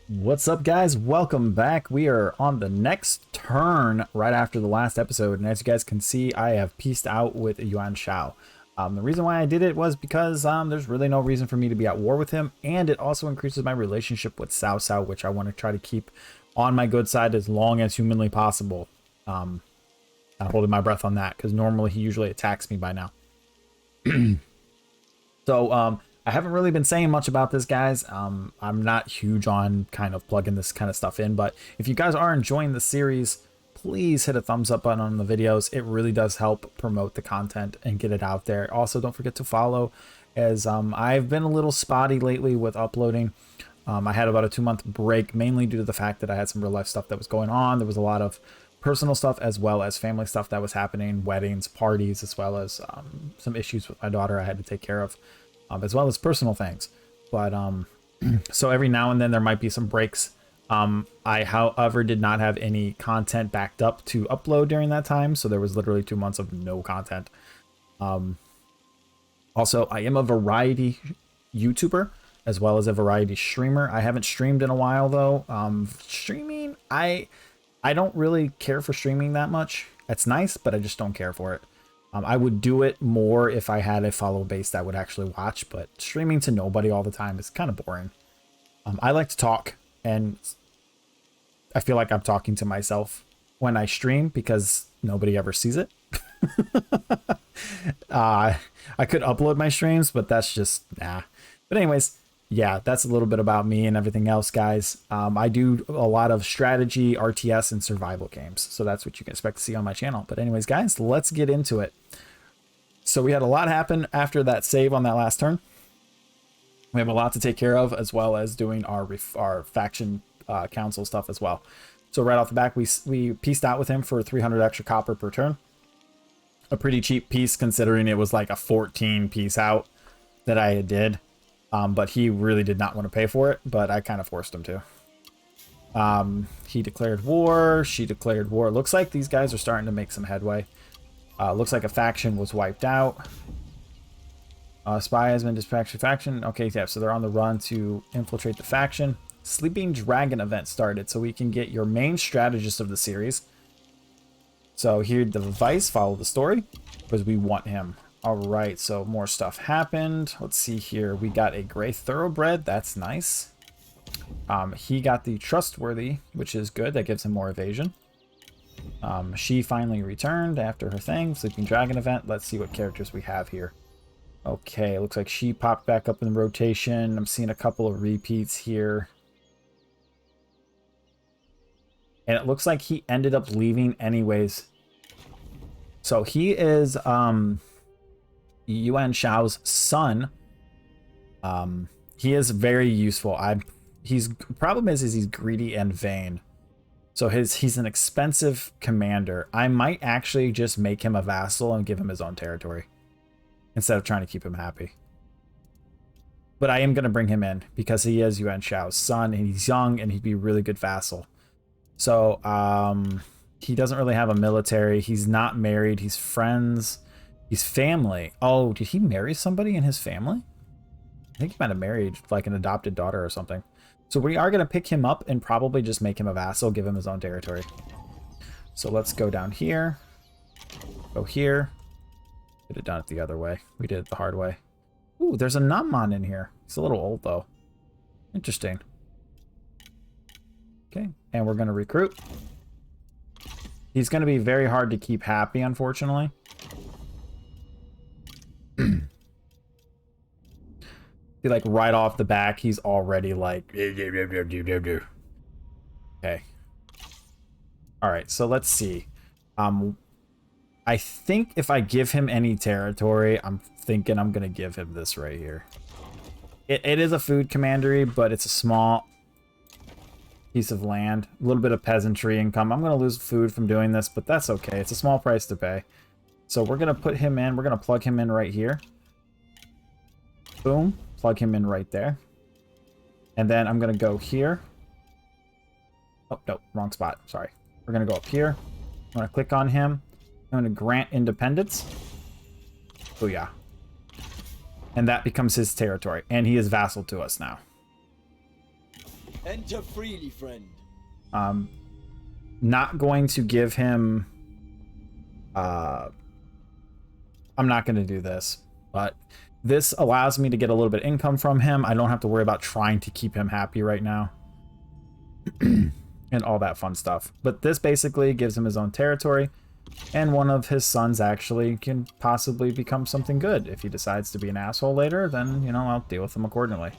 What's up, guys? Welcome back. We are on the next turn right after the last episode, and as you guys can see, I have pieced out with Yuan Shao. The reason why I did it was because there's really no reason for me to be at war with him, and it also increases my relationship with Cao Cao, which I want to try to keep on my good side as long as humanly possible. I'm holding my breath on that because normally he usually attacks me by now. So, I haven't really been saying much about this, guys. I'm not huge on kind of plugging this kind of stuff in, but if you guys are enjoying the series, please hit a thumbs up button on the videos. It really does help promote the content and get it out there. Also, don't forget to follow, as I've been a little spotty lately with uploading. I had about a 2-month break, mainly due to the fact that I had some real life stuff that was going on. There was a lot of personal stuff as well as family stuff that was happening, weddings, parties, as well as some issues with my daughter I had to take care of. As well as personal things. But so every now and then there might be some breaks. I, however, did not have any content backed up to upload during that time, so there was literally 2 months of no content. Also, I am a variety YouTuber as well as a variety streamer. I haven't streamed in a while though. Streaming, I don't really care for streaming that much. It's nice, but I just don't care for it. I would do it more if I had a follow base that would actually watch, but streaming to nobody all the time is kind of boring. I like to talk, and I feel like I'm talking to myself when I stream because nobody ever sees it. I could upload my streams, but that's just, nah. But anyways, yeah, that's a little bit about me and everything else, guys. I do a lot of strategy, RTS, and survival games, so that's what you can expect to see on my channel. But anyways, guys, let's get into it. So we had a lot happen after that save on that last turn. We have a lot to take care of, as well as doing our faction council stuff as well. So right off the back, we pieced out with him for 300 extra copper per turn. A pretty cheap piece considering it was like a 14 piece out that I did. But he really did not want to pay for it, but I kind of forced him to. He declared war. She declared war. Looks like these guys are starting to make some headway. Looks like a faction was wiped out. Spy has been dispatched to faction. Okay, yeah, so they're on the run to infiltrate the faction. Sleeping Dragon event started, so we can get your main strategist of the series. So here, the Vice, follow the story, because we want him. All right, so more stuff happened. Let's see here. We got a Gray Thoroughbred. That's nice. He got the Trustworthy, which is good. That gives him more evasion. She finally returned after her thing. Sleeping Dragon event. Let's see what characters we have here. Okay, looks like she popped back up in the rotation. I'm seeing a couple of repeats here. And it looks like he ended up leaving anyways. So he is Yuan Shao's son. He is very useful. His problem is he's greedy and vain. So he's an expensive commander. I might actually just make him a vassal and give him his own territory instead of trying to keep him happy. But I am going to bring him in because he is Yuan Shao's son and he's young and he'd be a really good vassal. So he doesn't really have a military. He's not married. He's friends. He's family. Oh, did he marry somebody in his family? I think he might have married like an adopted daughter or something. So we are going to pick him up and probably just make him a vassal, give him his own territory. So let's go down here. Go here. Could have done it the other way. We did it the hard way. Ooh, there's a Namman in here. He's a little old, though. Interesting. Okay, and we're going to recruit. He's going to be very hard to keep happy, unfortunately. Like right off the back, he's already like, okay. All right, so let's see. I think if I give him any territory, I'm thinking I'm gonna give him this right here. It is a food commandery, but it's a small piece of land, a little bit of peasantry income. I'm gonna lose food from doing this, but that's okay. It's a small price to pay. So we're gonna put him in. We're gonna plug him in right here. Boom. Plug him in right there. And then I'm going to go here. Oh, no, wrong spot. Sorry. We're going to go up here. I'm going to click on him. I'm going to grant independence. Oh, yeah. And that becomes his territory. And he is vassal to us now. Enter freely, friend. Not going to give him... I'm not going to do this, but this allows me to get a little bit of income from him. I don't have to worry about trying to keep him happy right now. And all that fun stuff. But this basically gives him his own territory, and one of his sons actually can possibly become something good. If he decides to be an asshole later, then, you know, I'll deal with him accordingly.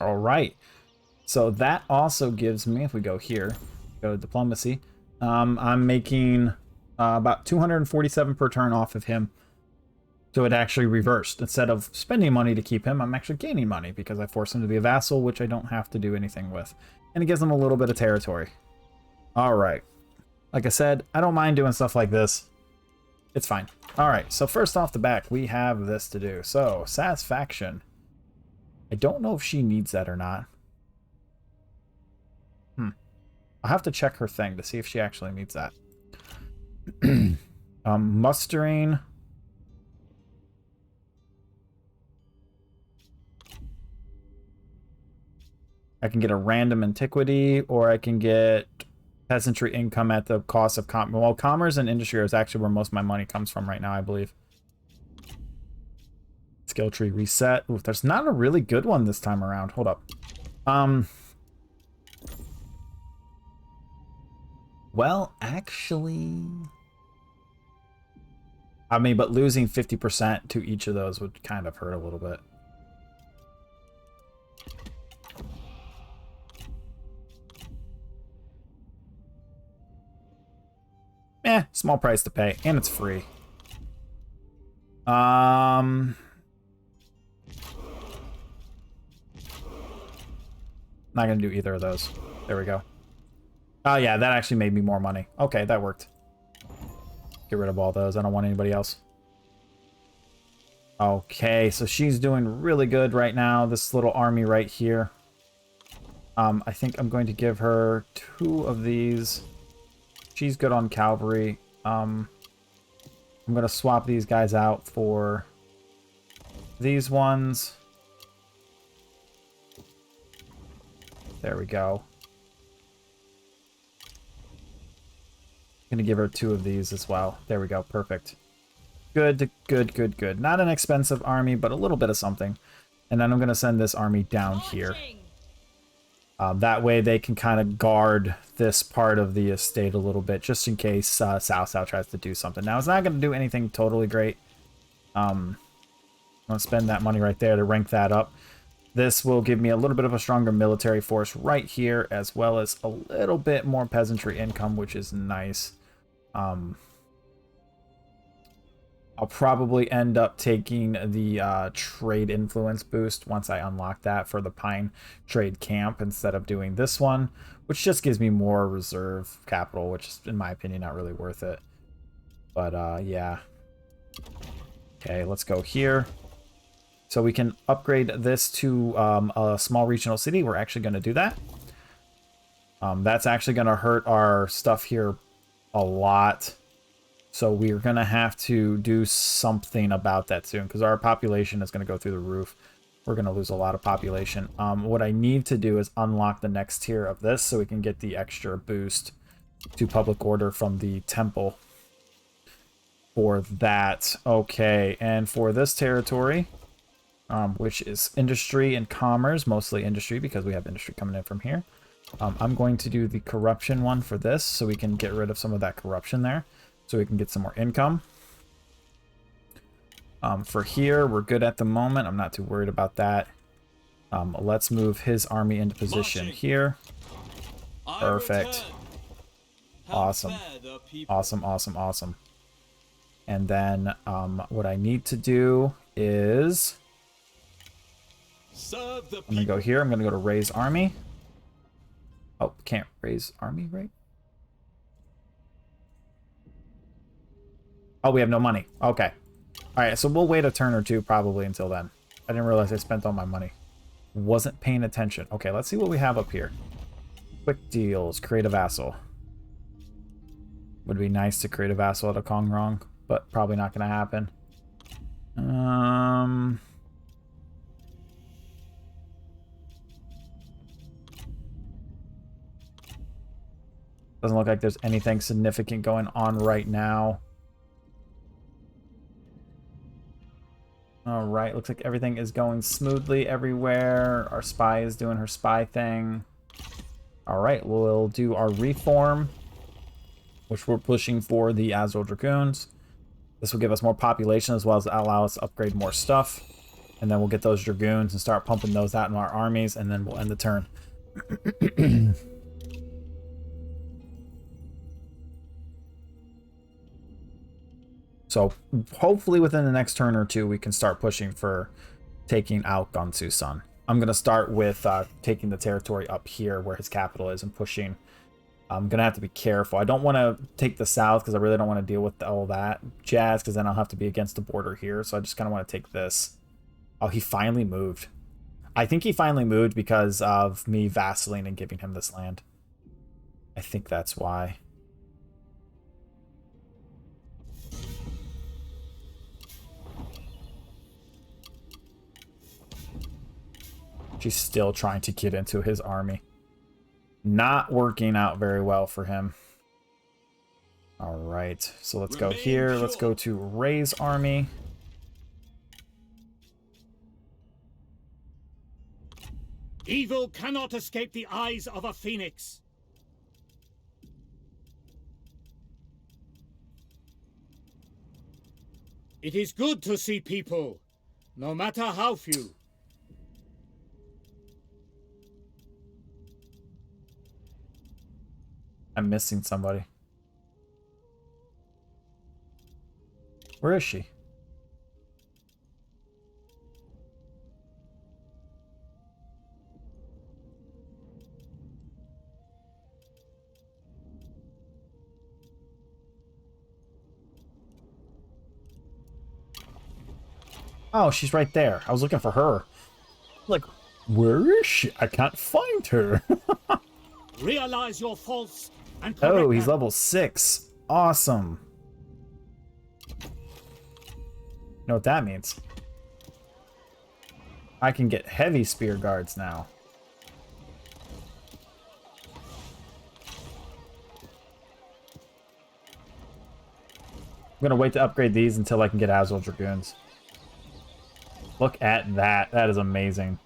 All right. So that also gives me, if we go here, go to diplomacy, I'm making about 247 per turn off of him. So it actually reversed. Instead of spending money to keep him, I'm actually gaining money because I force him to be a vassal, which I don't have to do anything with. And it gives him a little bit of territory. All right. Like I said, I don't mind doing stuff like this. It's fine. All right. So first off the back, we have this to do. So satisfaction. I don't know if she needs that or not. I'll have to check her thing to see if she actually needs that. Mustering. I can get a random antiquity, or I can get peasantry income at the cost of well, commerce and industry is actually where most of my money comes from right now, I believe. Skill tree reset. Ooh, there's not a really good one this time around. Hold up. Well, actually, I mean, but losing 50% to each of those would kind of hurt a little bit. Small price to pay, and it's free. Not gonna do either of those. There we go. Oh yeah, that actually made me more money. Okay, that worked. Get rid of all those. I don't want anybody else. Okay, so she's doing really good right now. This little army right here. I think I'm going to give her 2 of these. She's good on cavalry. I'm going to swap these guys out for these ones. There we go. Going to give her 2 of these as well. There we go. Perfect. Good, good, good, good. Not an expensive army, but a little bit of something. And then I'm going to send this army down here. That way they can kind of guard this part of the estate a little bit, just in case Cao tries to do something. Now, it's not going to do anything totally great. I'm going to spend that money right there to rank that up. This will give me a little bit of a stronger military force right here, as well as a little bit more peasantry income, which is nice. I'll probably end up taking the trade influence boost once I unlock that for the Pine Trade Camp instead of doing this one, which just gives me more reserve capital, which is, in my opinion, not really worth it. But yeah. Okay, let's go here. So we can upgrade this to a small regional city. We're actually going to do that. That's actually going to hurt our stuff here a lot. So we're going to have to do something about that soon because our population is going to go through the roof. We're going to lose a lot of population. What I need to do is unlock the next tier of this so we can get the extra boost to public order from the temple for that. Okay, and for this territory, which is industry and commerce, mostly industry because we have industry coming in from here. I'm going to do the corruption one for this so we can get rid of some of that corruption there. So we can get some more income. For here, we're good at the moment. I'm not too worried about that. Let's move his army into position here. Perfect. Awesome. Awesome, awesome, awesome. And then what I need to do is... I'm going to go here. I'm going to go to raise army. Oh, can't raise army, right? Oh, we have no money. Okay. All right, so we'll wait a turn or two probably until then. I didn't realize I spent all my money. Wasn't paying attention. Okay, let's see what we have up here. Quick deals. Create a vassal. Would be nice to create a vassal at a Kongrong, but probably not going to happen. Doesn't look like there's anything significant going on right now. All right, looks like everything is going smoothly everywhere. Our spy is doing her spy thing. All right, we'll do our reform, which we're pushing for the Azul Dragoons. This will give us more population as well as allow us to upgrade more stuff. And then we'll get those Dragoons and start pumping those out in our armies, and then we'll end the turn. So hopefully within the next turn or two, we can start pushing for taking out Gansu-san. I'm going to start with taking the territory up here where his capital is and pushing. I'm going to have to be careful. I don't want to take the south because I really don't want to deal with all that jazz because then I'll have to be against the border here. So I just kind of want to take this. Oh, he finally moved. I think he finally moved because of me vassalating and giving him this land. I think that's why. She's still trying to get into his army. Not working out very well for him. All right, so let's go here. Let's go to Ray's army. Evil cannot escape the eyes of a phoenix. It is good to see people, no matter how few. I'm missing somebody. Where is she? Oh, she's right there. I was looking for her. Like, where is she? I can't find her. Realize your faults and oh, he's them. level 6. Awesome. You know what that means? I can get heavy spear guards now. I'm gonna wait to upgrade these until I can get Azul Dragoons. Look at that. That is amazing.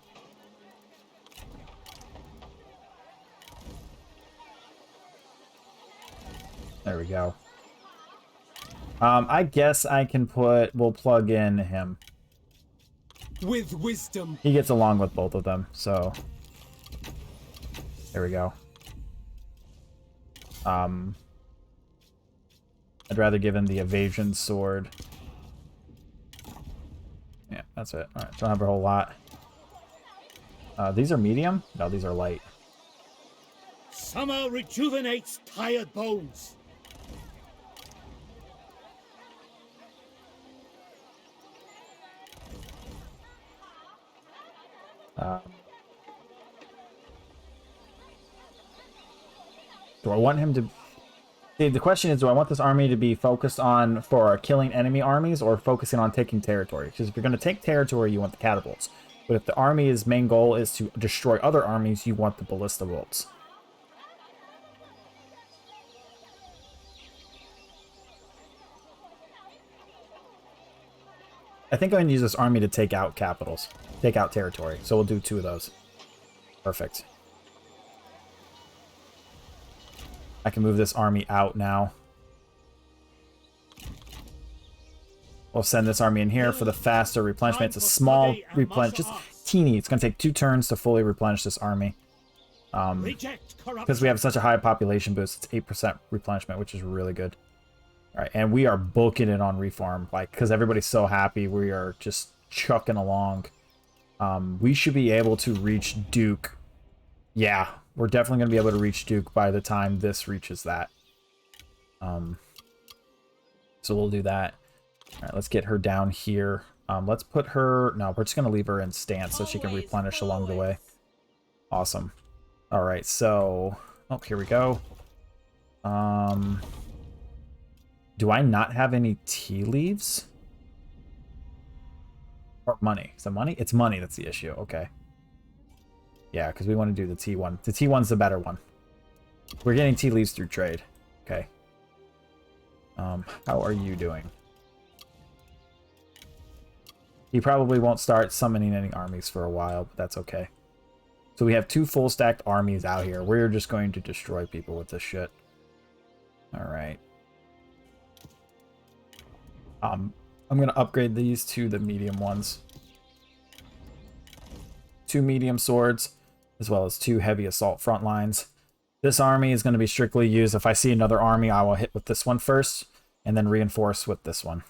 There we go. I guess I can we'll plug in him. With wisdom. He gets along with both of them, so. There we go. I'd rather give him the evasion sword. Yeah, that's it. Alright, don't have a whole lot. These are medium? No, these are light. Summer rejuvenates tired bones. Do I want him to... The question is, do I want this army to be focused on for killing enemy armies or focusing on taking territory? Because if you're going to take territory, you want the catapults. But if the army's main goal is to destroy other armies, you want the ballista bolts. I think I'm going to use this army to take out capitals. Take out territory. So we'll do 2 of those. Perfect. I can move this army out now. We'll send this army in here for the faster replenishment. It's a small replenish, just teeny. It's going to take 2 turns to fully replenish this army. Because we have such a high population boost, it's 8% replenishment, which is really good. All right, and we are booking it on reform, like, because everybody's so happy. We are just chucking along. We should be able to reach Duke. Yeah, we're definitely going to be able to reach Duke by the time this reaches that. So we'll do that. All right, let's get her down here. Let's put her... No, we're just going to leave her in stance so she can replenish along the way. Awesome. All right, so... Oh, here we go. Do I not have any tea leaves? Or money? Is it money? It's money that's the issue. Okay. Yeah, because we want to do the T1. The T1's the better one. We're getting tea leaves through trade. Okay. How are you doing? He probably won't start summoning any armies for a while, but that's okay. So we have 2 full stacked armies out here. We're just going to destroy people with this shit. Alright. I'm going to upgrade these to the medium ones. 2 medium swords, as well as 2 heavy assault front lines. This army is going to be strictly used. If I see another army, I will hit with this one first, and then reinforce with this one.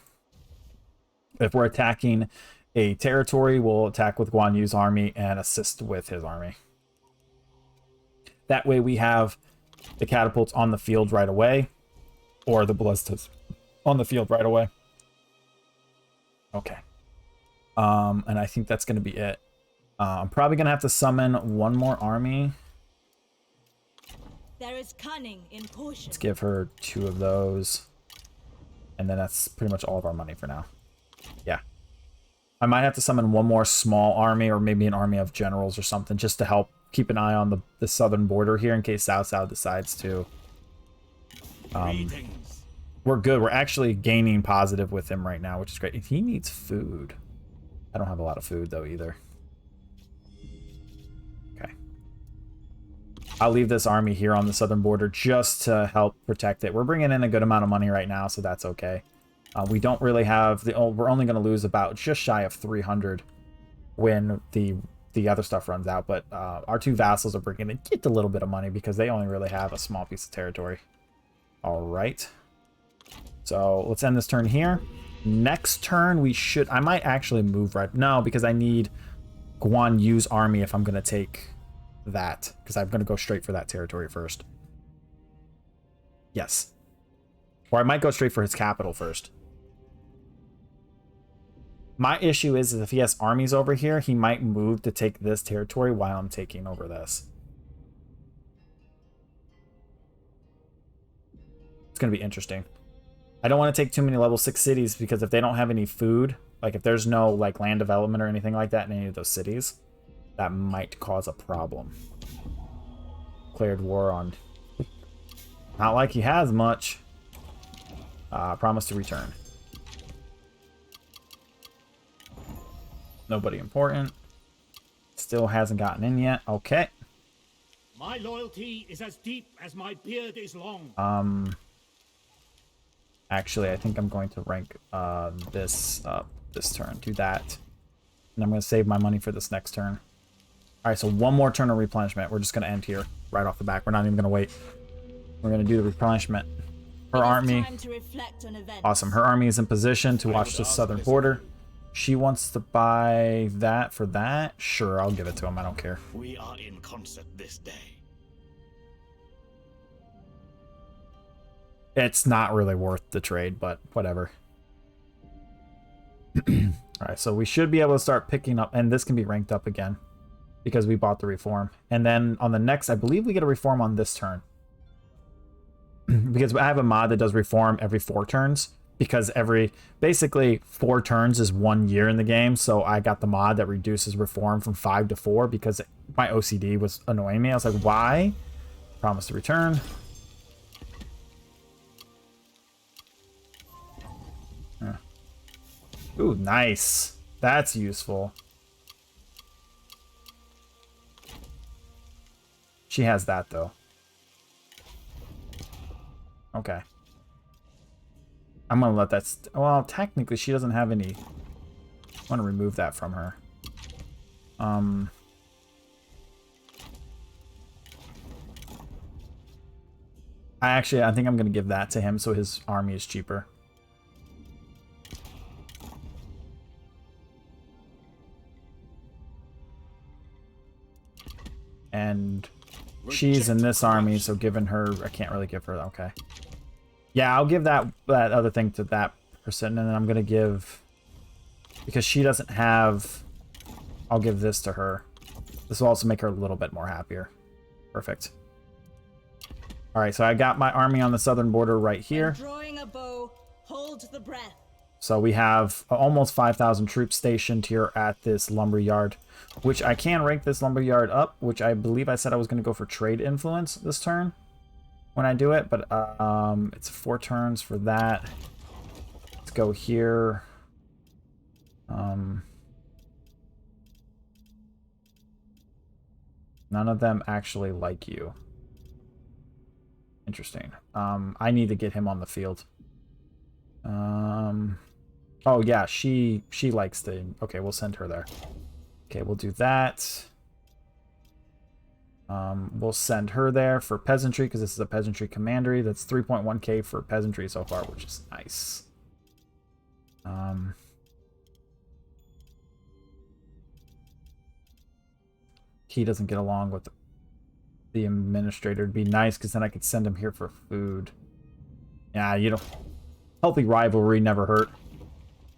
If we're attacking a territory, we'll attack with Guan Yu's army and assist with his army. That way we have the catapults on the field right away, or the ballistas on the field right away. Okay. And I think that's going to be it. I'm probably going to have to summon one more army. There is cunning in caution. Let's give her 2 of those. And then that's pretty much all of our money for now. Yeah. I might have to summon one more small army, or maybe an army of generals or something, just to help keep an eye on the southern border here in case Cao Cao decides to. We're good. We're actually gaining positive with him right now, which is great. If he needs food. I don't have a lot of food, though, either. Okay. I'll leave this army here on the southern border just to help protect it. We're bringing in a good amount of money right now, so that's okay. We don't really have we're only going to lose about just shy of 300 when the other stuff runs out. But our 2 vassals are bringing in just a little bit of money because they only really have a small piece of territory. All right. So let's end this turn here. Next turn I might actually move right. No, because I need Guan Yu's army if I'm going to take that, because I'm going to go straight for that territory first. Yes. Or I might go straight for his capital first. My issue is if he has armies over here, he might move to take this territory while I'm taking over this. It's going to be interesting. I don't want to take too many level 6 cities, because if they don't have any food, like if there's no like land development or anything like that in any of those cities, that might cause a problem. Declared war on... Not like he has much. Promise to return. Nobody important. Still hasn't gotten in yet. Okay. My loyalty is as deep as my beard is long. Actually, I think I'm going to rank this up this turn. Do that. And I'm going to save my money for this next turn. All right, so one more turn of replenishment. We're just going to end here right off the back. We're not even going to wait. We're going to do the replenishment. Her army. Awesome. Her army is in position to watch the southern border. She wants to buy that for that. Sure, I'll give it to him. I don't care. We are in concert this day. It's not really worth the trade, but whatever. All right, so we should be able to start picking up, and this can be ranked up again because we bought the reform. And then on the next, I believe we get a reform on this turn. Because I have a mod that does reform every 4 turns, because basically 4 turns is 1 year in the game. So I got the mod that reduces reform from 5 to 4 because my OCD was annoying me. I was like, why? Promise to return. Ooh, nice. That's useful. She has that though. Okay. I'm gonna let that... well, technically, she doesn't have any... I want to remove that from her. I think I'm gonna give that to him so his army is cheaper. And she's in this army, so giving her... I can't really give her... okay. Yeah, I'll give that other thing to that person, and then I'm going to give... because she doesn't have... I'll give this to her. This will also make her a little bit more happier. Perfect. Alright, so I got my army on the southern border right here. Drawing a bow, hold the breath. So we have almost 5,000 troops stationed here at this lumberyard, which I can rank this lumberyard up, which I believe I said I was going to go for trade influence this turn. when I do it, but it's 4 turns for that. Let's go here. None of them actually like you. Interesting. I need to get him on the field. Oh yeah, she likes the... Okay, we'll send her there. Okay, we'll do that. We'll send her there for peasantry because this is a peasantry commandery. That's 3.1k for peasantry so far, which is nice. He doesn't get along with the administrator. It'd be nice because then I could send him here for food. Yeah, you know, healthy rivalry never hurt.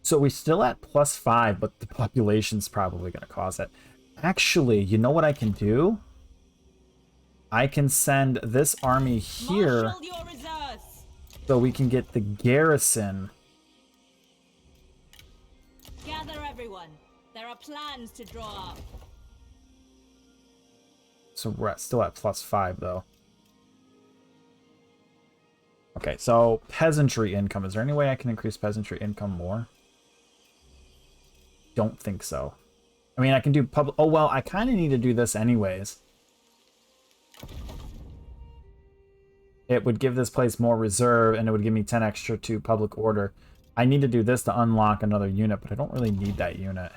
So we're still at +5, but the population's probably going to cause it. Actually, you know what I can do? I can send this army here so we can get the garrison. Gather everyone. There are plans to draw up. So we're still at +5 though. Okay, so peasantry income. Is there any way I can increase peasantry income more? Don't think so. I mean, I can do public... Oh, well, I kind of need to do this anyways. It would give this place more reserve, and it would give me 10 extra to public order. I need to do this to unlock another unit, but I don't really need that unit.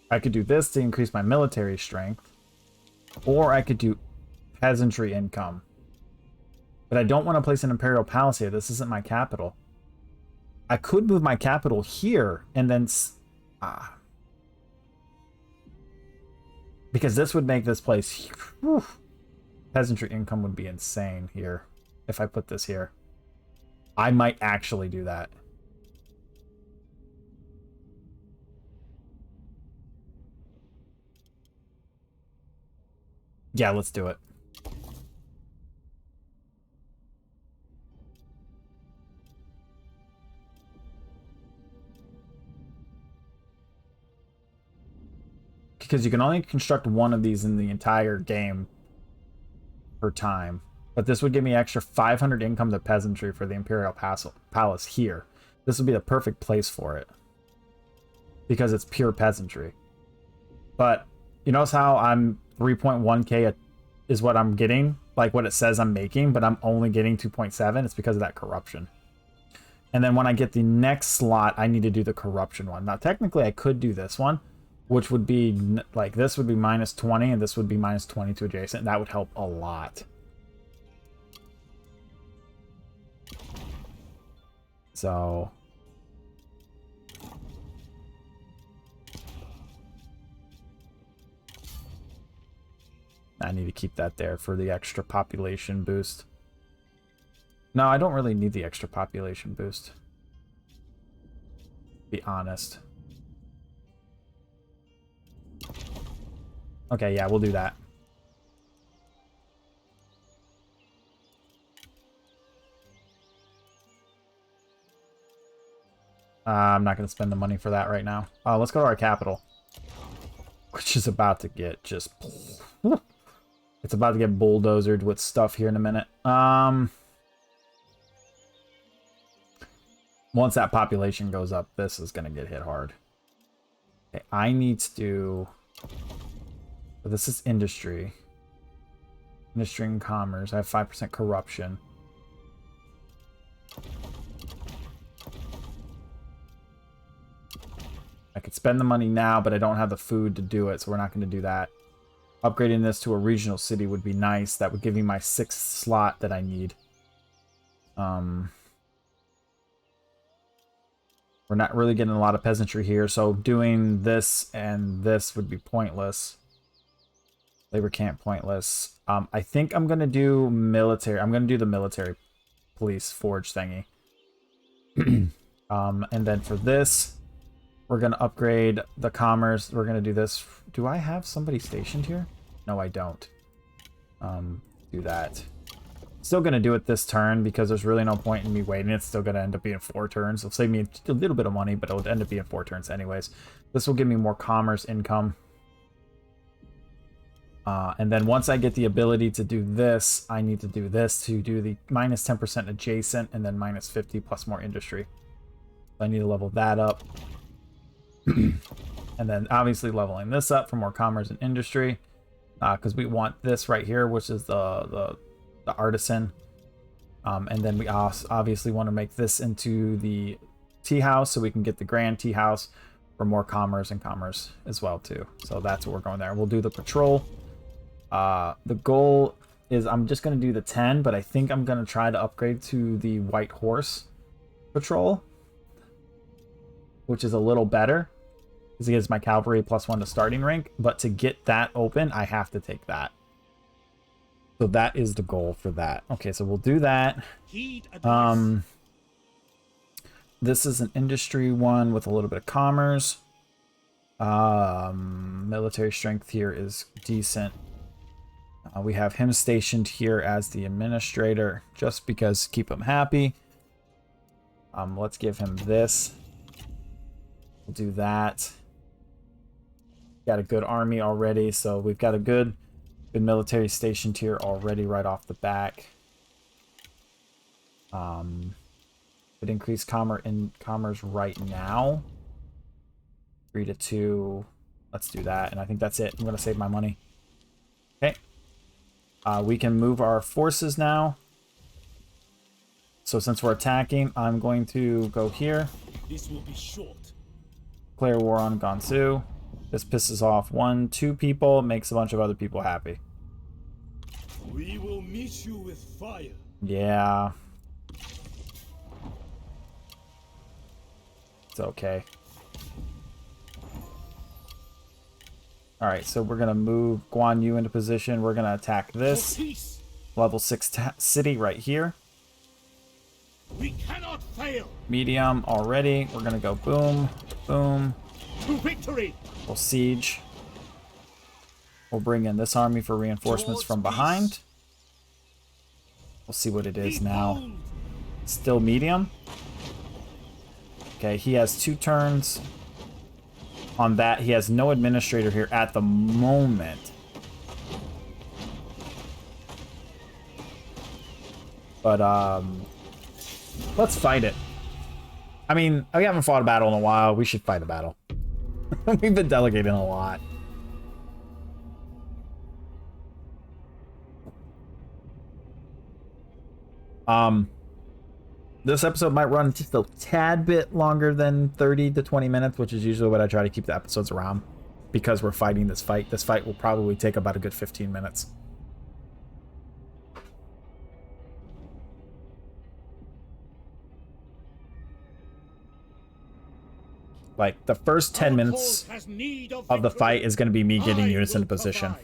I could do this to increase my military strength, or I could do peasantry income. But I don't want to place an imperial palace here. This isn't my capital. I could move my capital here, and then... Because this would make this place... Whew, peasantry income would be insane here if I put this here. I might actually do that. Yeah, let's do it. Because you can only construct one of these in the entire game per time. But this would give me extra 500 income to peasantry for the Imperial Palace here. This would be the perfect place for it. Because it's pure peasantry. But you notice how I'm 3.1k is what I'm getting? Like what it says I'm making, but I'm only getting 2.7. It's because of that corruption. And then when I get the next slot, I need to do the corruption one. Now, technically, I could do this one, which would be like this would be -20 and this would be -20 to adjacent. That would help a lot. So I need to keep that there for the extra population boost. No, I don't really need the extra population boost. Be honest. Okay, yeah, we'll do that. I'm not going to spend the money for that right now. Let's go to our capital. Which is about to get just... It's about to get bulldozered with stuff here in a minute. Once that population goes up, this is going to get hit hard. Okay, I need to do... This is industry. Industry and commerce. I have 5% corruption. I could spend the money now, but I don't have the food to do it, so we're not going to do that. Upgrading this to a regional city would be nice. That would give me my 6th slot that I need. We're not really getting a lot of peasantry here, so doing this and this would be pointless. Labor camp pointless. I think I'm going to do military. I'm going to do the military police forge thingy. And then for this, we're going to upgrade the commerce. We're going to do this. Do I have somebody stationed here? No, I don't. Do that. Still going to do it this turn because there's really no point in me waiting. It's still going to end up being 4 turns. It'll save me a little bit of money, but it'll end up being 4 turns anyways. This will give me more commerce income. And then once I get the ability to do this, I need to do this to do the minus 10% adjacent and then minus 50 plus more industry. So I need to level that up. And then obviously leveling this up for more commerce and industry. Because we want this right here, which is the artisan. And then we obviously want to make this into the tea house so we can get the grand tea house for more commerce and commerce as well too. So that's what we're going there. We'll do the patrol. The goal is I'm just going to do the 10, but I think I'm going to try to upgrade to the white horse patrol, which is a little better because it gives my cavalry +1 to starting rank. But to get that open, I have to take that. So that is the goal for that. Okay, so we'll do that. This is an industry one with a little bit of commerce. Military strength here is decent. We have him stationed here as the administrator just because keep him happy. Let's give him this. We'll do that. Got a good army already, so we've got a good military stationed here already right off the back. Would increase commerce right now. 3 to 2. Let's do that, and I think that's it. I'm gonna save my money. Okay. We can move our forces now. So since we're attacking, I'm going to go here. This will be short. Declare war on Gansu. This pisses off 1, 2 people, makes a bunch of other people happy. We will meet you with fire. Yeah. It's okay. Alright, so we're going to move Guan Yu into position. We're going to attack this level 6 city right here. We cannot fail. Medium already. We're going to go boom, boom. To victory. We'll siege. We'll bring in this army for reinforcements from behind. We'll see what it is now. Still medium. Okay, he has 2 turns. On that, he has no administrator here at the moment. But, let's fight it. I mean, we haven't fought a battle in a while. We should fight a battle. We've been delegating a lot. This episode might run just a tad bit longer than 30 to 20 minutes, which is usually what I try to keep the episodes around, because we're fighting this fight. This fight will probably take about a good 15 minutes. Like, the first 10 minutes of the fight is going to be me getting units into position.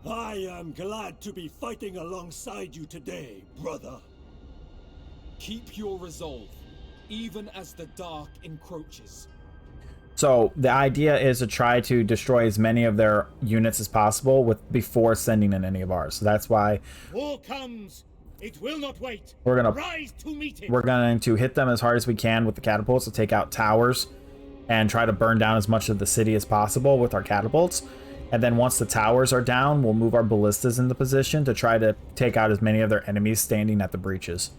I am glad to be fighting alongside you today, brother. Keep your resolve, even as the dark encroaches. So the idea is to try to destroy as many of their units as possible before sending in any of ours. So that's why war comes. It will not wait. We're gonna rise to meet it. We're going to hit them as hard as we can with the catapults to take out towers and try to burn down as much of the city as possible with our catapults. And then once the towers are down, we'll move our ballistas into position to try to take out as many of their enemies standing at the breaches.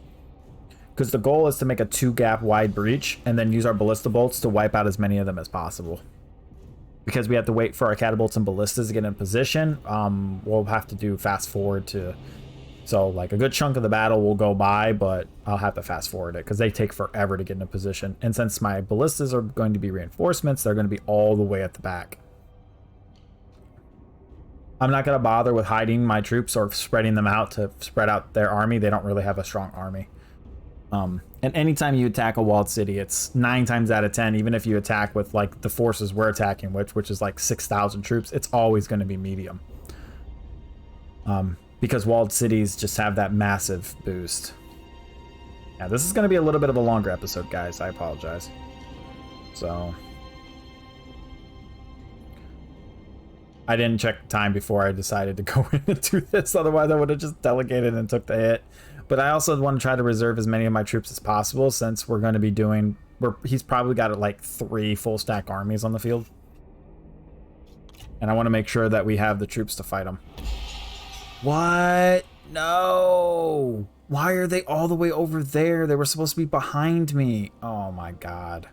Because the goal is to make a 2-gap wide breach and then use our ballista bolts to wipe out as many of them as possible. Because we have to wait for our catapults and ballistas to get in position, we'll have to do fast forward to... So, like, a good chunk of the battle will go by, but I'll have to fast forward it because they take forever to get into position. And since my ballistas are going to be reinforcements, they're going to be all the way at the back. I'm not going to bother with hiding my troops or spreading them out to spread out their army. They don't really have a strong army. And anytime you attack a walled city, it's 9 times out of 10, even if you attack with, like, the forces we're attacking, which is like 6,000 troops, it's always going to be medium. Because walled cities just have that massive boost. Yeah, this is going to be a little bit of a longer episode, guys. I apologize. So... I didn't check the time before I decided to go in and do this. Otherwise, I would have just delegated and took the hit. But I also want to try to reserve as many of my troops as possible since we're going to be doing he's probably got like 3 full stack armies on the field. And I want to make sure that we have the troops to fight him. What? No. Why are they all the way over there? They were supposed to be behind me. Oh my god.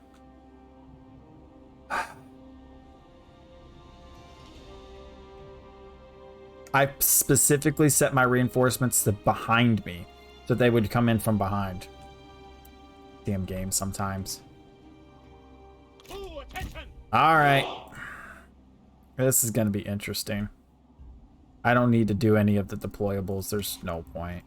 I specifically set my reinforcements to behind me, so they would come in from behind. Damn game sometimes. Alright. This is going to be interesting. I don't need to do any of the deployables. There's no point.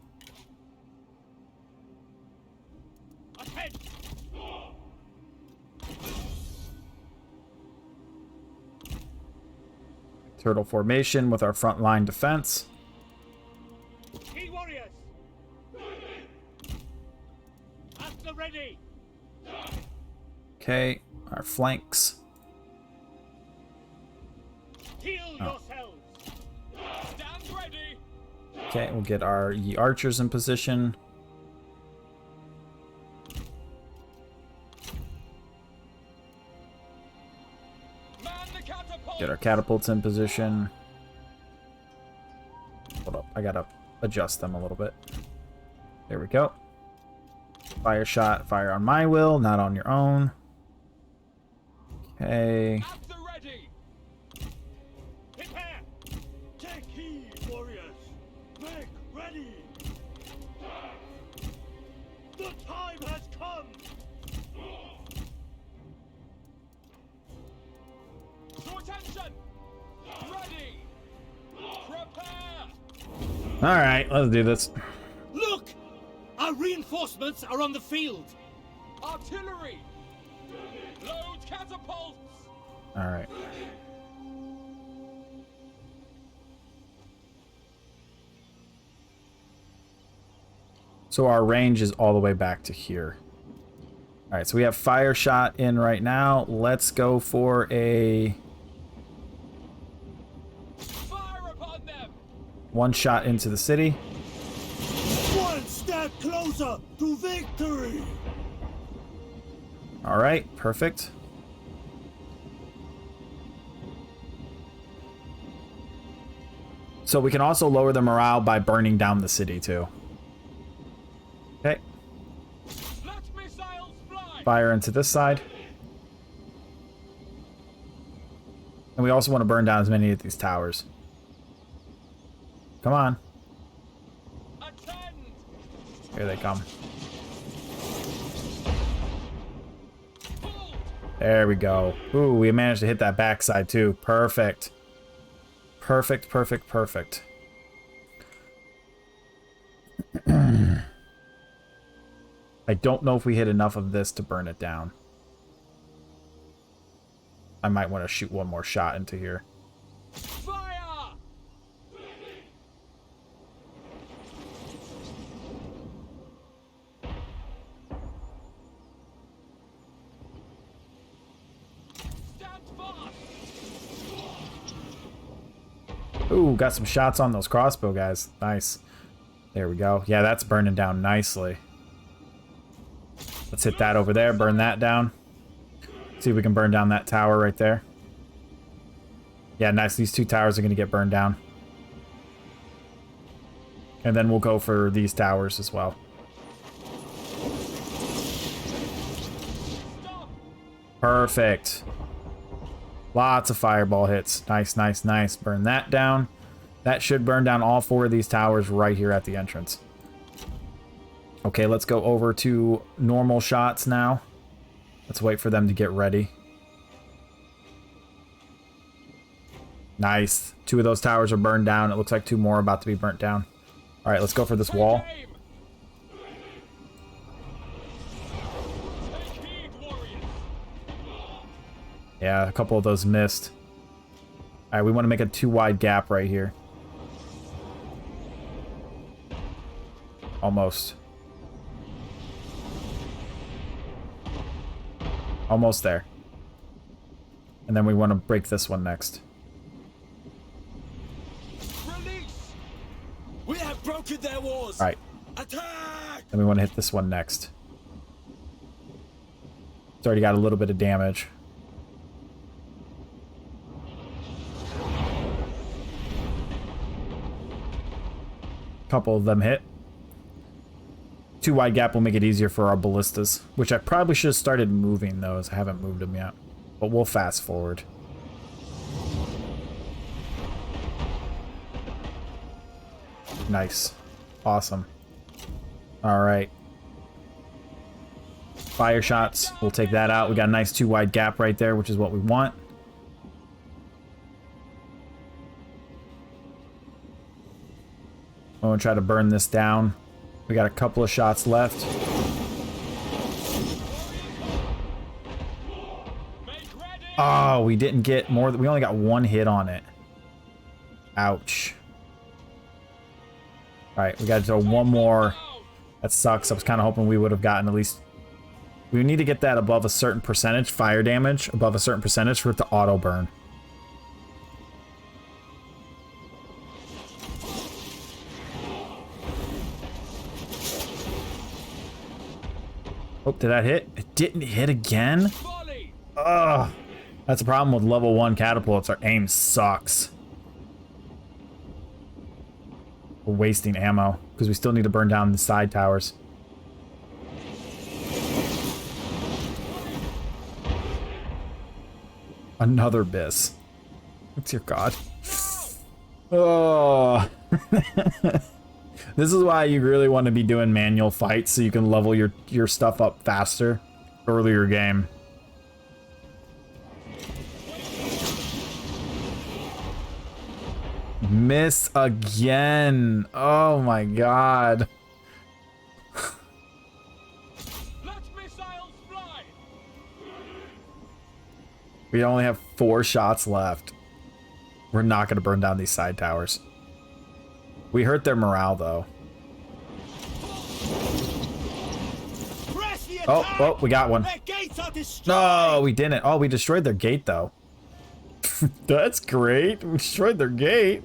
Turtle formation with our front line defense. Key warriors. At the ready. Okay, our flanks. Heal yourselves. Stand ready. Okay, we'll get our ye archers in position. Man the catapult. Get our catapults in position. Hold up, I gotta adjust them a little bit. There we go. Fire shot, fire on my will, not on your own. Okay. At the ready. Prepare. Take heed, warriors. Make ready. The time has come. To attention. Ready. Prepare. Alright, let's do this. Look! Our reinforcements are on the field. Artillery. Load catapults. Alright. So our range is all the way back to here. Alright, so we have fire shot in right now. Let's go for a Fire upon them. one shot into the city. One step closer to victory. Alright, perfect. So we can also lower the morale by burning down the city too. Okay. Let missiles fly. Fire into this side. And we also want to burn down as many of these towers. Come on. Attend. Here they come. Pull. There we go. Ooh, we managed to hit that backside too. Perfect. Perfect, perfect, perfect. I don't know if we hit enough of this to burn it down. I might want to shoot one more shot into here. Fire. Stand fast. Ooh, got some shots on those crossbow guys. Nice. There we go. Yeah, that's burning down nicely. Let's hit that over there. Burn that down. See if we can burn down that tower right there. Yeah, nice. These 2 towers are going to get burned down. And then we'll go for these towers as well. Stop. Perfect. Lots of fireball hits. Nice, nice, nice. Burn that down. That should burn down all 4 of these towers right here at the entrance. Okay, let's go over to normal shots now. Let's wait for them to get ready. Nice. 2 of those towers are burned down. It looks like 2 more are about to be burnt down. All right, let's go for this wall. Take aim. Take heed, warriors. Yeah, a couple of those missed. All right, we want to make a 2 wide gap right here. Almost. Almost there. And then we want to break this one next. Release. We have broken their walls. All right. Attack! Then we want to hit this one next. It's already got a little bit of damage. Couple of them hit. Too wide gap will make it easier for our ballistas, which I probably should have started moving those. I haven't moved them yet, but we'll fast forward. Nice. Awesome. All right. Fire shots. We'll take that out. We got a nice 2 wide gap right there, which is what we want. I'm going to try to burn this down. We got a couple of shots left. Oh, we didn't get more. We only got 1 hit on it. Ouch. All right, we got to do 1 more. That sucks. I was kind of hoping we would have gotten at least... We need to get that above a certain percentage, fire damage, above a certain percentage for it to auto burn. Oh, did that hit? It didn't hit again? Ugh. That's a problem with level 1 catapults. Our aim sucks. We're wasting ammo because we still need to burn down the side towers. Another bis. What's your god? Oh. This is why you really want to be doing manual fights so you can level your stuff up faster earlier game. Miss again. Oh my god. We only have 4 shots left. We're not going to burn down these side towers. We hurt their morale, though. Oh, we got one. No, we didn't. Oh, we destroyed their gate, though. That's great. We destroyed their gate.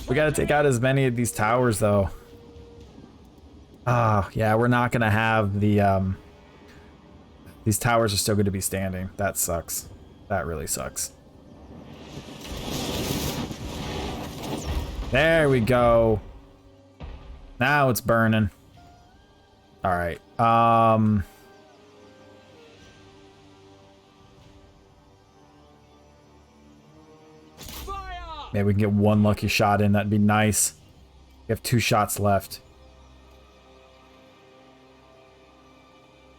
We got to take out as many of these towers, though. Ah, yeah, we're not going to have the... These towers are still going to be standing. That sucks. That really sucks. There we go. Now it's burning. All right. Maybe we can get 1 lucky shot in. That'd be nice. We have 2 shots left.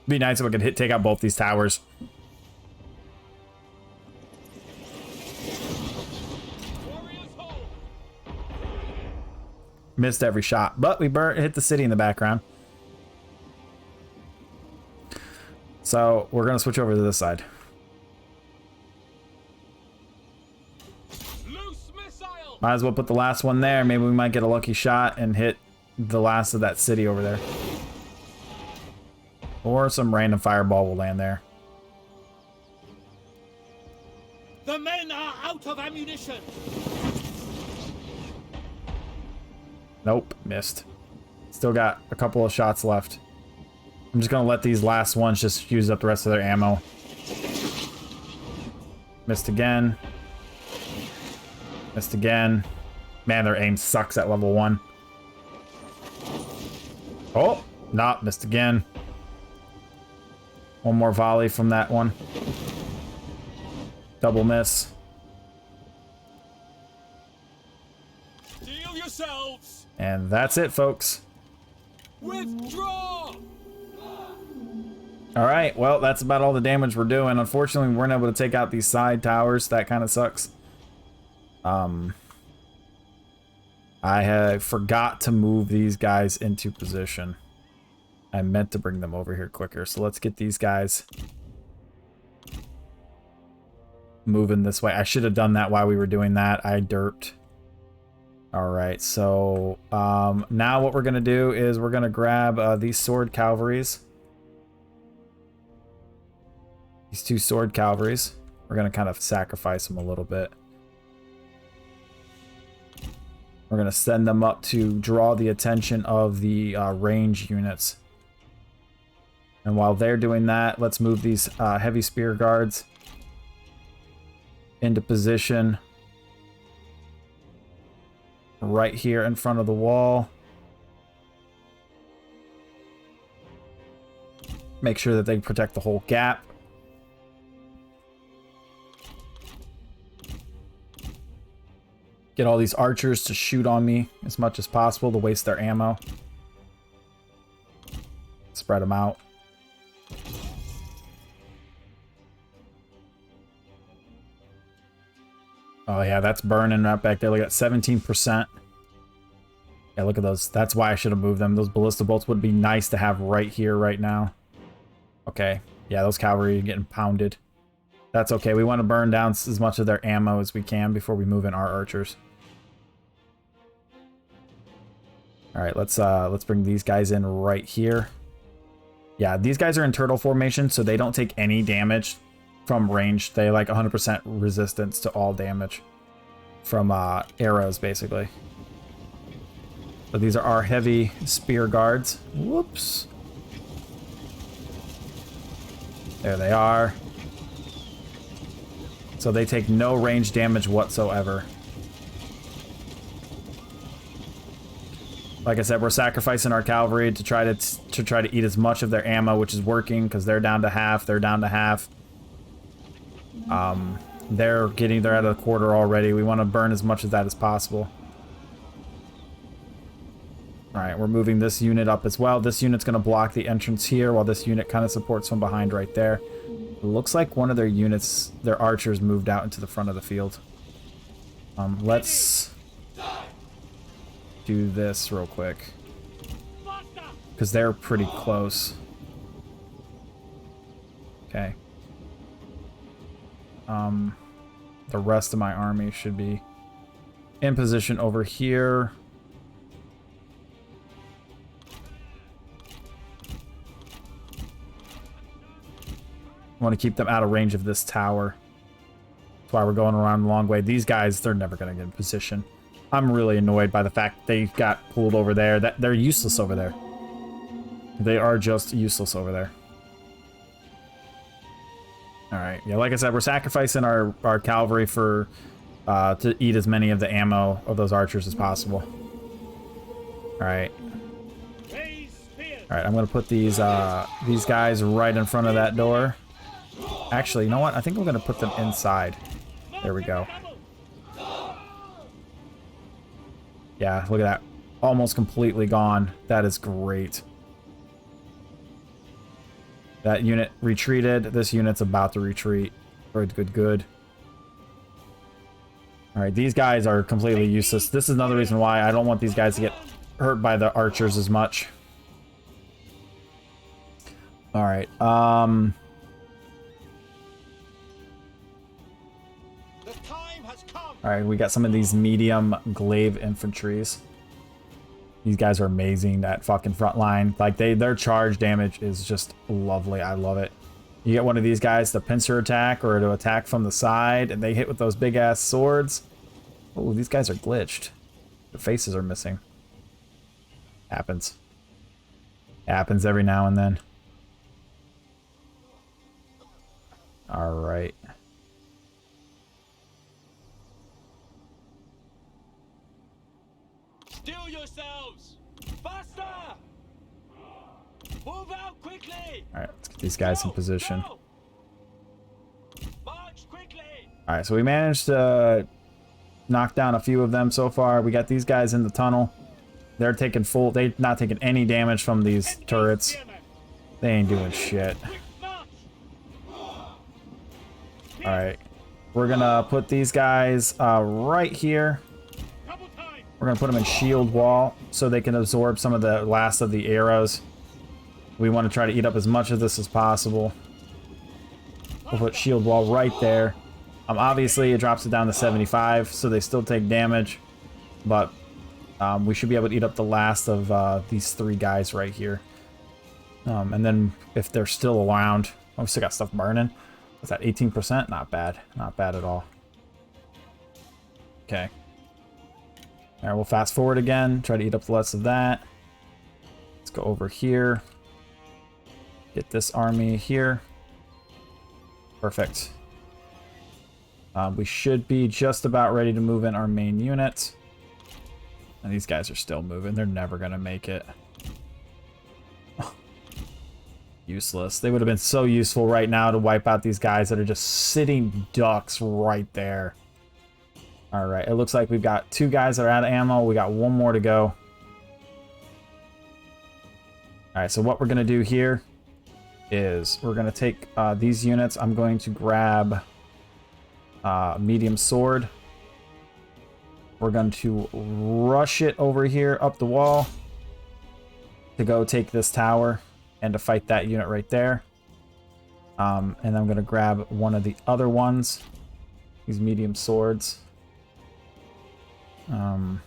Be nice if we could take out both these towers. Missed every shot, but we hit the city in the background. So we're gonna switch over to this side. Might as well put the last one there. Maybe we might get a lucky shot and hit the last of that city over there. Or some random fireball will land there. The men are out of ammunition. Nope, missed. Still got a couple of shots left. I'm just gonna let these last ones just use up the rest of their ammo. Missed again. Missed again. Man, their aim sucks at level 1. Oh, not missed again. 1 more volley from that one. Double miss. Deal yourselves. And that's it, folks. Withdraw. All right, well, that's about all the damage we're doing. Unfortunately, we weren't able to take out these side towers. That kind of sucks. I had forgot to move these guys into position. I meant to bring them over here quicker. So let's get these guys moving this way. I should have done that while we were doing that. I derped. All right, so now what we're going to do is we're going to grab these sword cavalries. These 2 sword cavalries. We're going to kind of sacrifice them a little bit. We're going to send them up to draw the attention of the range units. And while they're doing that, let's move these heavy spear guards into position right here in front of the wall. Make sure that they protect the whole gap. Get all these archers to shoot on me as much as possible to waste their ammo. Spread them out. Oh yeah, that's burning right back there. Look at 17%. Yeah, look at those. That's why I should have moved them. Those ballista bolts would be nice to have right here, right now. Okay. Yeah, those cavalry are getting pounded. That's okay. We want to burn down as much of their ammo as we can before we move in our archers. All right, let's bring these guys in right here. Yeah, these guys are in turtle formation, so they don't take any damage from range. They like 100% resistance to all damage from arrows, basically. But these are our heavy spear guards. Whoops. There they are. So they take no range damage whatsoever. Like I said, we're sacrificing our cavalry to try to eat as much of their ammo, which is working because they're down to half. They're down to half. They're at a quarter already. We want to burn as much of that as possible. All right, we're moving this unit up as well. This unit's going to block the entrance here while this unit kind of supports from behind right there. It looks like one of their units, their archers, moved out into the front of the field. Let's do this real quick because they're pretty close. Okay. The rest of my army should be in position over here. I want to keep them out of range of this tower. That's why we're going around the long way. These guys, they're never going to get in position. I'm really annoyed by the fact they got pulled over there. That they're useless over there. They are just useless over there. Alright, yeah, like I said, we're sacrificing our cavalry for to eat as many of the ammo of those archers as possible. Alright. Alright, I'm gonna put these guys right in front of that door. Actually, you know what? I think we're gonna put them inside. There we go. Yeah, look at that. Almost completely gone. That is great. That unit retreated. This unit's about to retreat. Good. Alright, these guys are completely useless. This is another reason why I don't want these guys to get hurt by the archers as much. Alright, Alright, we got some of these medium glaive infantries. These guys are amazing, that fucking front line. Like, their charge damage is just lovely. I love it. You get one of these guys to pincer attack or to attack from the side, and they hit with those big-ass swords. Oh, these guys are glitched. Their faces are missing. Happens. Happens every now and then. Alright. Steel yourselves! Faster! Move out quickly! Alright, let's get these guys in position. Go! March quickly! Alright, so we managed to knock down a few of them so far. We got these guys in the tunnel. They're not taking any damage from these turrets. They ain't doing shit. Alright. We're gonna put these guys right here. We're going to put them in shield wall so they can absorb some of the last of the arrows. We want to try to eat up as much of this as possible. We'll put shield wall right there. Obviously, it drops it down to 75, so they still take damage. But we should be able to eat up the last of these three guys right here. And then if they're still around... Oh, we still got stuff burning. What's that, 18%? Not bad. Not bad at all. Okay. Alright, we'll fast forward again, try to eat up the less of that. Let's go over here. Get this army here. Perfect. We should be just about ready to move in our main unit. And these guys are still moving. They're never going to make it. Useless. They would have been so useful right now to wipe out these guys that are just sitting ducks right there. All right. It looks like we've got 2 guys that are out of ammo. We got 1 more to go. All right. So what we're going to do here is we're going to take these units. I'm going to grab medium sword. We're going to rush it over here up the wall to go take this tower and to fight that unit right there. And I'm going to grab one of the other ones, these medium swords. I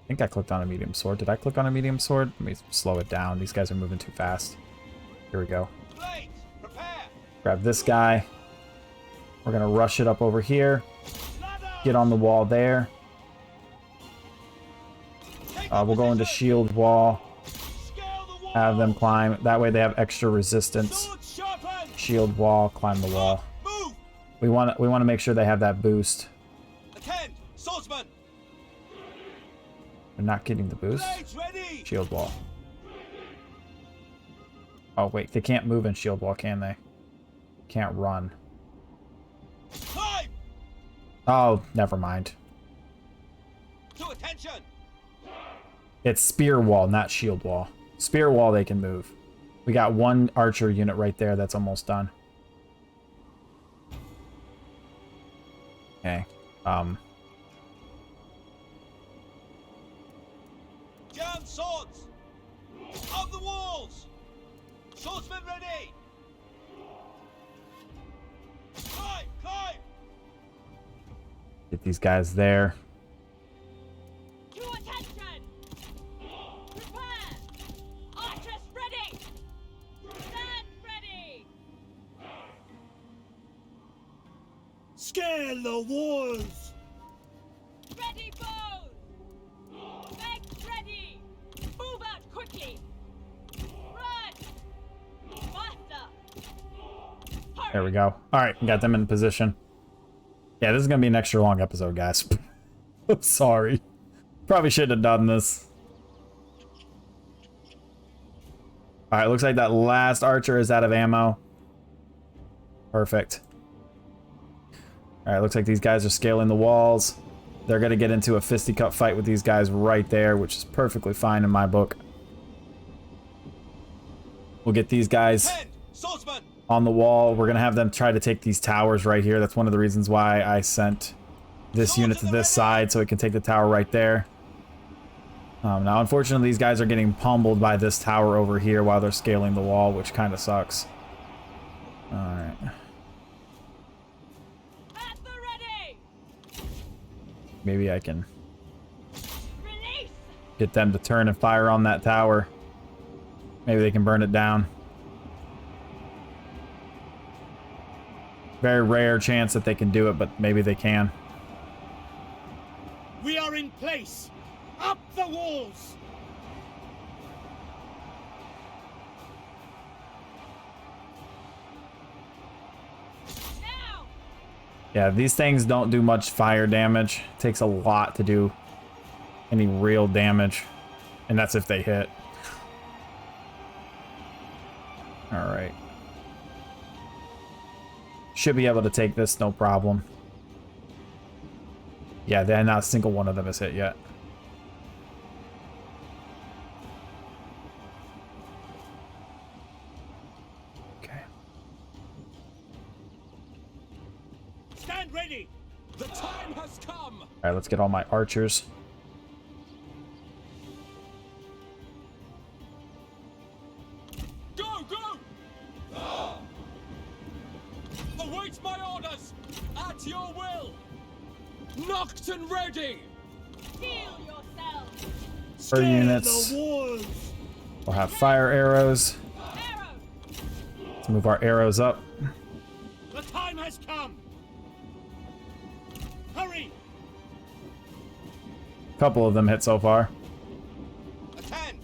think I clicked on a medium sword. Did I click on a medium sword? Let me slow it down. These guys are moving too fast. Here we go. Grab this guy. We're going to rush it up over here. Get on the wall there. We'll go into shield wall. Have them climb. That way they have extra resistance. Shield wall, climb the wall. We want to make sure they have that boost. They're not getting the boost. Shield wall. Oh wait, they can't move in shield wall, can they? Can't run. Oh, never mind. It's spear wall, not shield wall. Spear wall they can move. We got 1 archer unit right there that's almost done. Okay. Down swords! Up the walls! Swordsman ready! Climb! Climb! Get these guys there. To attention! Prepare! Archers ready! Stand ready! Scale the walls! Ready bows! Legs ready! Move out quickly! Run! Faster! Hurry! There we go. All right, got them in position. Yeah, this is going to be an extra long episode, guys. I'm sorry. Probably shouldn't have done this. All right, looks like that last archer is out of ammo. Perfect. All right, looks like these guys are scaling the walls. They're going to get into a fisticuff fight with these guys right there, which is perfectly fine in my book. We'll get these guys on the wall. We're going to have them try to take these towers right here. That's one of the reasons why I sent this unit to this side, so it can take the tower right there. Now, unfortunately, these guys are getting pummeled by this tower over here while they're scaling the wall, which kind of sucks. All right. Maybe I can get them to turn and fire on that tower. Maybe they can burn it down. Very rare chance that they can do it, but maybe they can. We are in place! Up the walls! Now! Yeah, these things don't do much fire damage. It takes a lot to do any real damage. And that's if they hit. Alright. Should be able to take this, no problem. Yeah, not a single one of them has hit yet. Okay. Stand ready! The time has come! Alright, let's get all my archers. Go, go! Await my orders! At your will! Knocked and ready! Steel yourselves! Per units. Scale the walls! We'll have fire arrows. Arrows! Let's move our arrows up. The time has come! Hurry! A couple of them hit so far. Attend!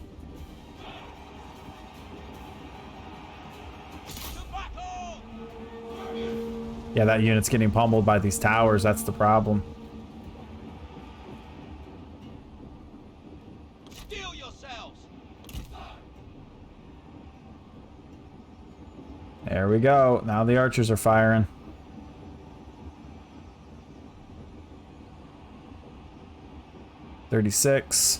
Yeah, that unit's getting pummeled by these towers. That's the problem. Steel yourselves! There we go. Now the archers are firing. $36.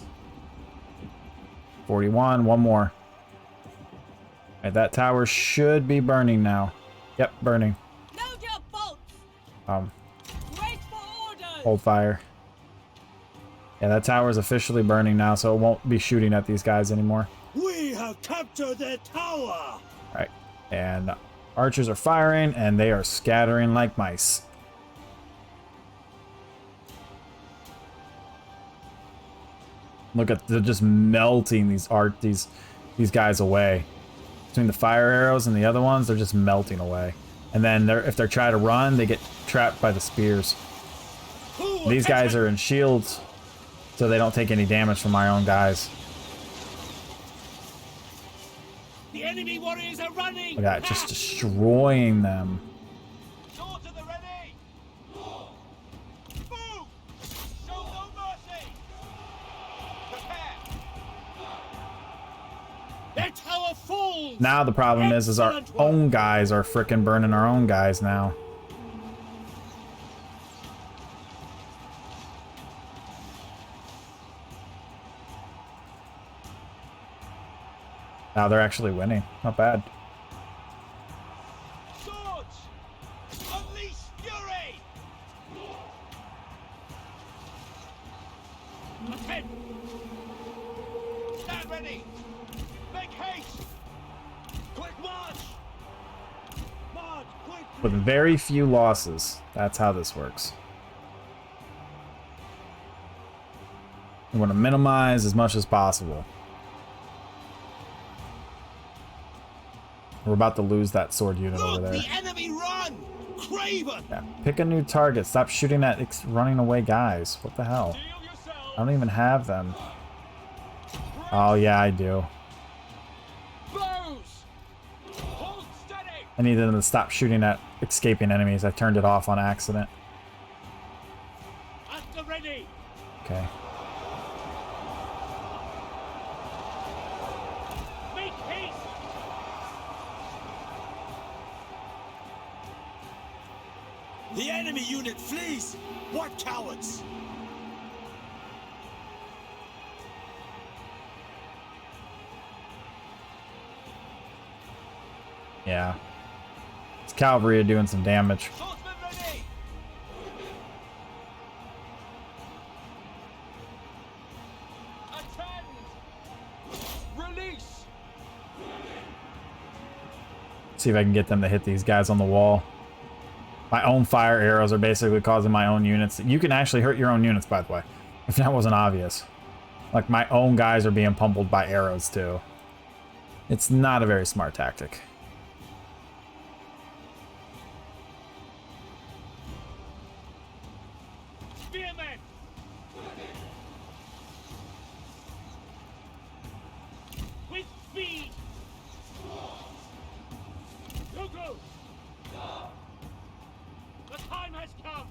41. One more. Alright, that tower should be burning now. Yep, burning. Load your bolts! Wait for orders! Hold fire. Yeah, that tower is officially burning now, so it won't be shooting at these guys anymore. We have captured their tower! Alright, and archers are firing, and they are scattering like mice. Look at, they're just melting these guys away. Between the fire arrows and the other ones, they're just melting away. And then if they're trying to run, they get trapped by the spears. These guys are in shields, so they don't take any damage from my own guys. The enemy warriors are running! Look at that, just destroying them. Swords at the ready! Move! Show no mercy! Prepare! Their tower falls! Now the problem is our Excellent work. own guys are frickin' burning our own guys now. Now they're actually winning. Not bad. Swords! Unleash fury! Ahead! Stand ready! Make haste! Quick march! March, quick! With very few losses. That's how this works. We want to minimize as much as possible. We're about to lose that sword unit over Look, there. the enemy run! Craven! Yeah, pick a new target. Stop shooting at running away guys. What the hell? Steel yourselves! I don't even have them. Oh yeah, I do. Bows! Hold steady! I need them to stop shooting at escaping enemies. I turned it off on accident. At the ready! Okay. Make haste! The enemy unit flees! What cowards! Yeah. It's cavalry are doing some damage. Swordsman ready! Attend! Release! See if I can get them to hit these guys on the wall. My own fire arrows are basically causing my own units. You can actually hurt your own units, by the way, if that wasn't obvious. Like, my own guys are being pummeled by arrows, too. It's not a very smart tactic. Spearmen! With speed! Go, go! The time has come!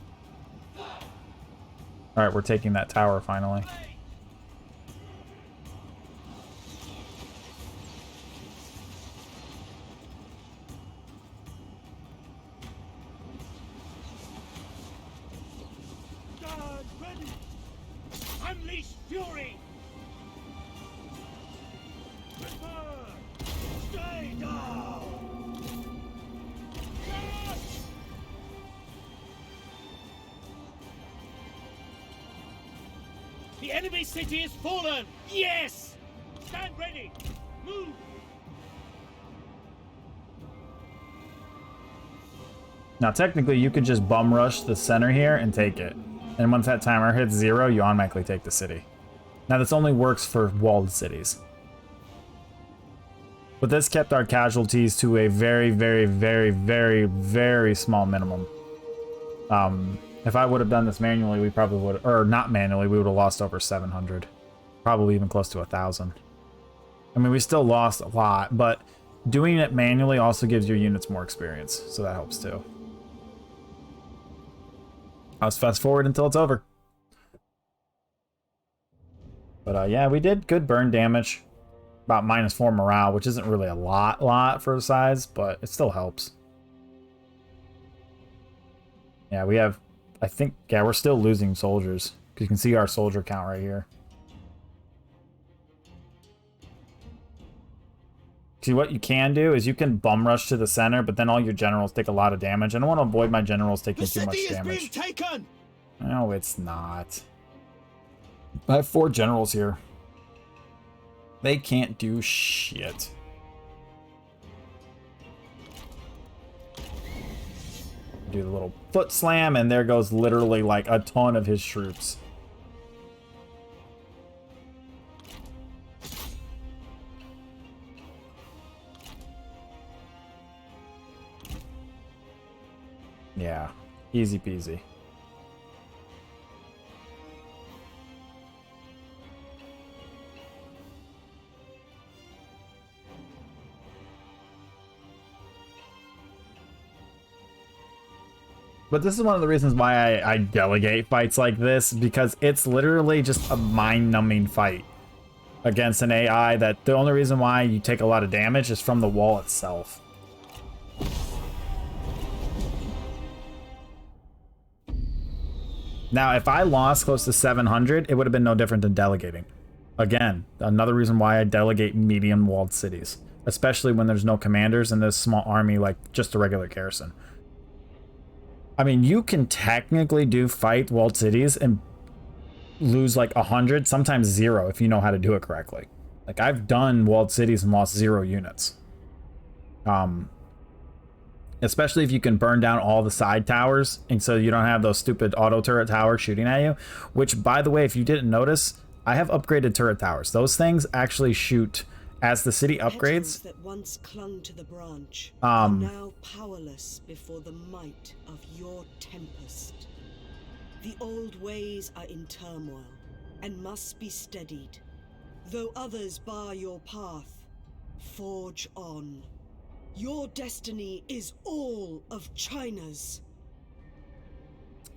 Alright, we're taking that tower, finally. Stand ready! Unleash fury! Prepare! Stay down! Yes! The enemy city is fallen! Yes! Stand ready! Move! Now, technically, you could just bum rush the center here and take it. And once that timer hits 0, you automatically take the city. Now, this only works for walled cities. But this kept our casualties to a very, very, very, very, very small minimum. If I would have done this manually, we probably would, or not manually, we would have lost over 700. Probably even close to 1,000. I mean, we still lost a lot, but doing it manually also gives your units more experience, so that helps too. Let's fast forward until it's over. But yeah, we did good burn damage. About -4 morale, which isn't really a lot for the size, but it still helps. Yeah, we have, I think, yeah, we're still losing soldiers. You can see our soldier count right here. See, what you can do is you can bum rush to the center, but then all your generals take a lot of damage. I don't want to avoid my generals taking too much damage. Taken. No, it's not. I have 4 generals here. They can't do shit. Do the little foot slam, and there goes literally like a ton of his troops. Yeah, easy peasy. But this is one of the reasons why I delegate fights like this, because it's literally just a mind-numbing fight against an AI that the only reason why you take a lot of damage is from the wall itself. Now, if I lost close to 700, it would have been no different than delegating. Again, another reason why I delegate medium-walled cities, especially when there's no commanders and there's a small army like just a regular garrison. I mean, you can technically do fight walled cities and lose like 100, sometimes 0 if you know how to do it correctly. Like, I've done walled cities and lost 0 units. Especially if you can burn down all the side towers, and so you don't have those stupid auto turret towers shooting at you. Which, by the way, if you didn't notice, I have upgraded turret towers. Those things actually shoot as the city upgrades. That once clung to the branch are now powerless before the might of your tempest. The old ways are in turmoil and must be steadied. Though others bar your path, forge on. Your destiny is all of China's.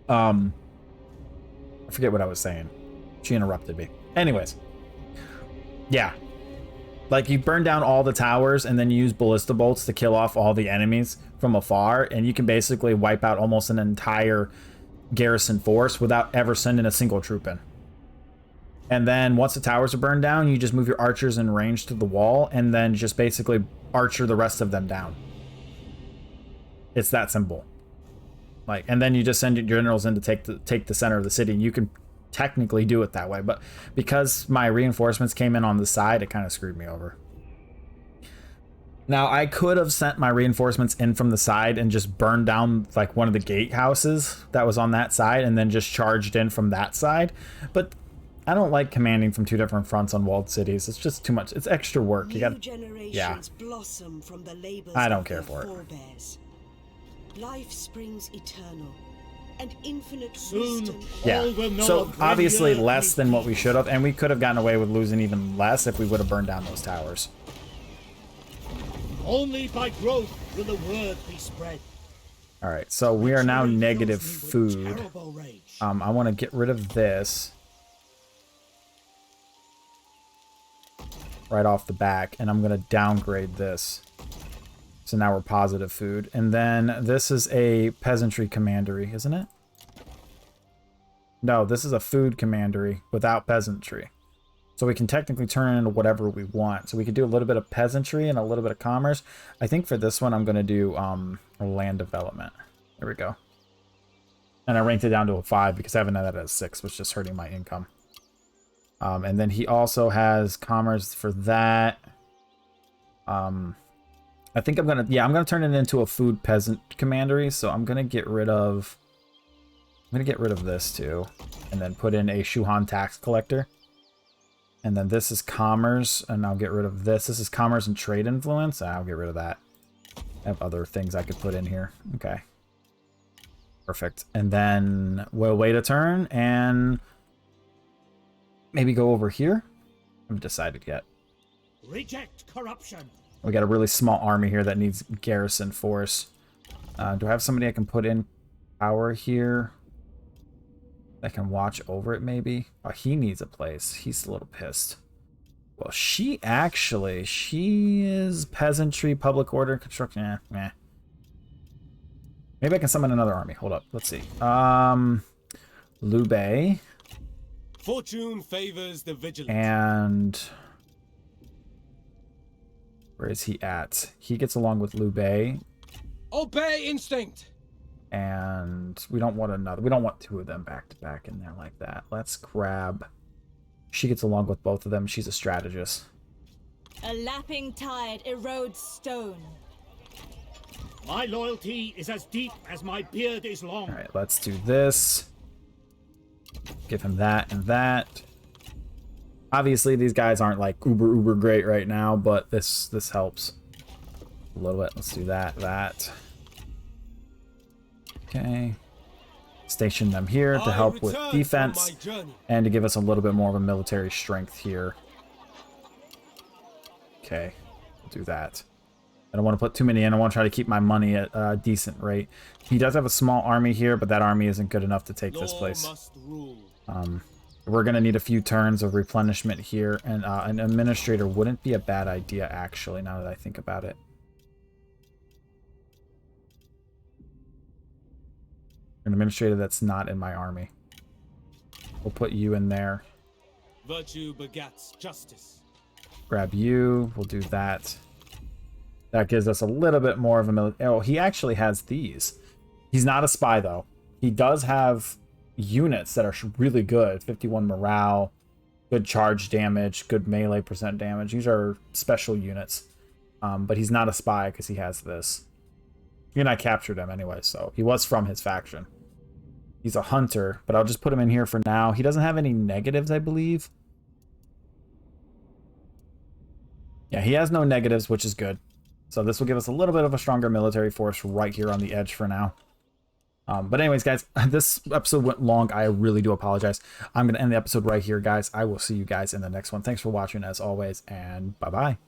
I forget what I was saying. She interrupted me. Anyways. Yeah. Like, you burn down all the towers and then you use ballista bolts to kill off all the enemies from afar, and you can basically wipe out almost an entire garrison force without ever sending a single troop in. And then once the towers are burned down, you just move your archers in range to the wall and then just basically archer the rest of them down. It's that simple. Like, and then you just send your generals in to take the center of the city, and you can technically do it that way, but because my reinforcements came in on the side, it kind of screwed me over. Now, I could have sent my reinforcements in from the side and just burned down like one of the gatehouses that was on that side and then just charged in from that side, but I don't like commanding from 2 different fronts on walled cities. It's just too much. It's extra work. You got, yeah. Blossom from the labors I don't of care their for it. forebears. Life springs eternal. And infinite Soon, wisdom. Yeah, so obviously less than what we should have, and we could have gotten away with losing even less if we would have burned down those towers. Only by growth will the word be spread. All right, so we are now negative food. I want to get rid of this right off the back, and I'm going to downgrade this. So now we're positive food. And then this is a peasantry commandery, isn't it? No, this is a food commandery without peasantry. So we can technically turn it into whatever we want. So we could do a little bit of peasantry and a little bit of commerce. I think for this one, I'm going to do land development. There we go. And I ranked it down to a 5 because I haven't had that at a 6, which is just hurting my income. And then he also has commerce for that. I think I'm gonna, yeah, I'm gonna turn it into a food peasant commandery. So I'm gonna get rid of this too, and then put in a Shuhan tax collector. And then this is commerce, and I'll get rid of this. This is commerce and trade influence. I'll get rid of that. I have other things I could put in here. Okay. Perfect. And then we'll wait a turn and maybe go over here. I haven't decided yet. Reject corruption. We got a really small army here that needs garrison force. Do I have somebody I can put in power here? that can watch over it, maybe. Oh, he needs a place. He's a little pissed. Well, she is peasantry, public order, construction. Meh. Maybe I can summon another army. Hold up. Let's see. Liu Bei. Fortune favors the vigilant. And where is he at? He gets along with Liu Bei. Obey instinct. And we don't want another. We don't want two of them back to back in there like that. Let's grab. She gets along with both of them. She's a strategist. A lapping tide erodes stone. My loyalty is as deep as my beard is long. All right, let's do this. Give him that and that. Obviously, these guys aren't like uber great right now, but this helps a little bit. Let's do that. Okay. Station them here to help with defense and to give us a little bit more of a military strength here. Okay, we'll do that. I don't want to put too many in. I want to try to keep my money at a decent rate. He does have a small army here, but that army isn't good enough to take this place. We're going to need a few turns of replenishment here, and an administrator wouldn't be a bad idea, actually, now that I think about it. An administrator that's not in my army. We'll put you in there. Virtue begats justice. Grab you. We'll do that. That gives us a little bit more of a military. Oh, he actually has these. He's not a spy, though. He does have units that are really good. 51 morale, good charge damage, good melee percent damage. These are special units. But he's not a spy because he has this. And I captured him anyway, so he was from his faction. He's a hunter, but I'll just put him in here for now. He doesn't have any negatives, I believe. Yeah, he has no negatives, which is good. So this will give us a little bit of a stronger military force right here on the edge for now. But anyways, guys, this episode went long. I really do apologize. I'm going to end the episode right here, guys. I will see you guys in the next one. Thanks for watching, as always, and bye-bye.